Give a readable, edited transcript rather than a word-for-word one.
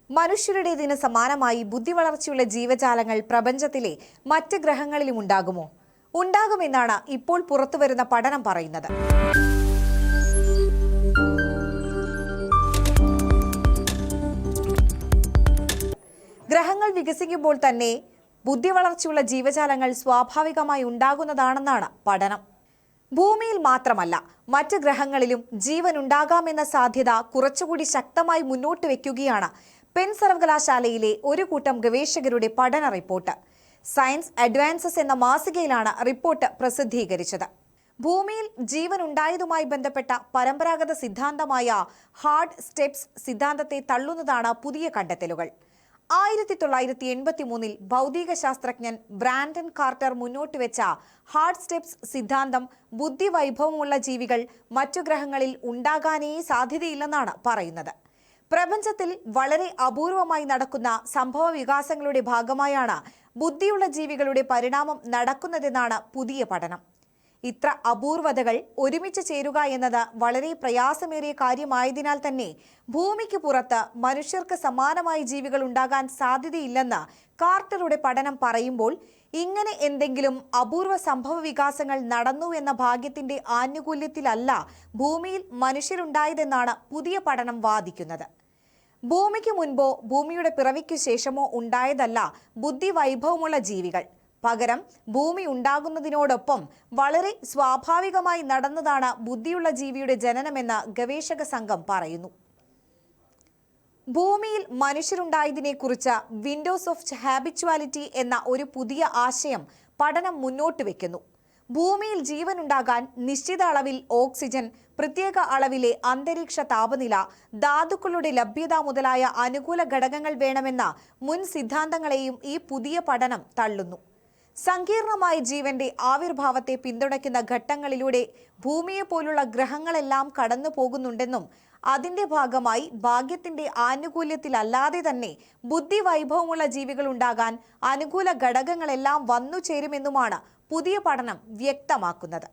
മനുഷ്യരുടേതിന് സമാനമായി ബുദ്ധിവളർച്ചയുള്ള ജീവജാലങ്ങൾ പ്രപഞ്ചത്തിലെ മറ്റ് ഗ്രഹങ്ങളിലും ഉണ്ടാകുമോ? ഉണ്ടാകുമെന്നാണ് ഇപ്പോൾ പുറത്തുവരുന്ന പഠനം പറയുന്നത്. ഗ്രഹങ്ങൾ വികസിക്കുമ്പോൾ തന്നെ ബുദ്ധിവളർച്ചയുള്ള ജീവജാലങ്ങൾ സ്വാഭാവികമായി ഉണ്ടാകുന്നതാണെന്നാണ് പഠനം. ഭൂമിയിൽ മാത്രമല്ല, മറ്റ് ഗ്രഹങ്ങളിലും ജീവൻ ഉണ്ടാകാമെന്ന സാധ്യത കുറച്ചുകൂടി ശക്തമായി മുന്നോട്ട് വയ്ക്കുകയാണ് പെൻ സർവകലാശാലയിലെ ഒരു കൂട്ടം ഗവേഷകരുടെ പഠന റിപ്പോർട്ട്. സയൻസ് അഡ്വാൻസസ് എന്ന മാസികയിലാണ് റിപ്പോർട്ട് പ്രസിദ്ധീകരിച്ചത്. ഭൂമിയിൽ ജീവൻ ഉണ്ടായതുമായി ബന്ധപ്പെട്ട പരമ്പരാഗത സിദ്ധാന്തമായ ഹാർഡ് സ്റ്റെപ്സ് സിദ്ധാന്തത്തെ തള്ളുന്നതാണ് പുതിയ കണ്ടെത്തലുകൾ. 1983 ഭൗതിക ശാസ്ത്രജ്ഞൻ ബ്രാൻഡൻ കാർട്ടർ മുന്നോട്ട് വെച്ച ഹാർഡ് സ്റ്റെപ്സ് സിദ്ധാന്തം ബുദ്ധിവൈഭവമുള്ള ജീവികൾ മറ്റു ഗ്രഹങ്ങളിൽ ഉണ്ടാകാനേ സാധ്യതയില്ലെന്നാണ് പറയുന്നത്. പ്രപഞ്ചത്തിൽ വളരെ അപൂർവമായി നടക്കുന്ന സംഭവ വികാസങ്ങളുടെ ഭാഗമായാണ് ബുദ്ധിയുള്ള ജീവികളുടെ പരിണാമം നടക്കുന്നതെന്നാണ് പുതിയ പഠനം. ഇത്ര അപൂർവതകൾ ഒരുമിച്ച് ചേരുക എന്നത് വളരെ പ്രയാസമേറിയ കാര്യമായതിനാൽ തന്നെ ഭൂമിക്ക് പുറത്ത് മനുഷ്യർക്ക് സമാനമായ ജീവികൾ ഉണ്ടാകാൻ സാധ്യതയില്ലെന്ന് കാർട്ടറുടെ പഠനം പറയുമ്പോൾ, ഇങ്ങനെ എന്തെങ്കിലും അപൂർവ സംഭവ വികാസങ്ങൾ നടന്നു എന്ന ഭാഗ്യത്തിന്റെ ആനുകൂല്യത്തിലല്ല ഭൂമിയിൽ മനുഷ്യരുണ്ടായതെന്നാണ് പുതിയ പഠനം വാദിക്കുന്നത്. ഭൂമിക്ക് മുൻപോ ഭൂമിയുടെ പിറവിക്കു ശേഷമോ ഉണ്ടായതല്ല ബുദ്ധിവൈഭവമുള്ള ജീവികൾ. പകരം ഭൂമി ഉണ്ടാകുന്നതിനോടൊപ്പം വളരെ സ്വാഭാവികമായി നടന്നതാണ് ബുദ്ധിയുള്ള ജീവിയുടെ ജനനമെന്ന് ഗവേഷക സംഘം പറയുന്നു. ഭൂമിയിൽ മനുഷ്യരുണ്ടായതിനെക്കുറിച്ച് വിൻഡോസ് ഓഫ് ഹാബിച്വാലിറ്റി എന്ന ഒരു പുതിയ ആശയം പഠനം മുന്നോട്ട് വയ്ക്കുന്നു. ഭൂമിയിൽ ജീവനുണ്ടാകാൻ നിശ്ചിത അളവിൽ ഓക്സിജൻ, പ്രത്യേക അളവിലെ അന്തരീക്ഷ താപനില, ധാതുക്കളുടെ ലഭ്യത മുതലായ അനുകൂല ഘടകങ്ങൾ വേണമെന്ന മുൻ സിദ്ധാന്തങ്ങളെയും ഈ പുതിയ പഠനം തള്ളുന്നു. സങ്കീർണമായ ജീവന്റെ ആവിർഭാവത്തെ പിന്തുണയ്ക്കുന്ന ഘട്ടങ്ങളിലൂടെ ഭൂമിയെ പോലുള്ള ഗ്രഹങ്ങളെല്ലാം കടന്നു പോകുന്നുണ്ടെന്നും അതിന്റെ ഭാഗമായി ഭാഗ്യത്തിന്റെ ആനുകൂല്യത്തിലല്ലാതെ തന്നെ ബുദ്ധിവൈഭവമുള്ള ജീവികൾ ഉണ്ടാകാൻ അനുകൂല ഘടകങ്ങളെല്ലാം വന്നു ചേരുമെന്നുമാണ് പുതിയ പഠനം വ്യക്തമാക്കുന്നത്.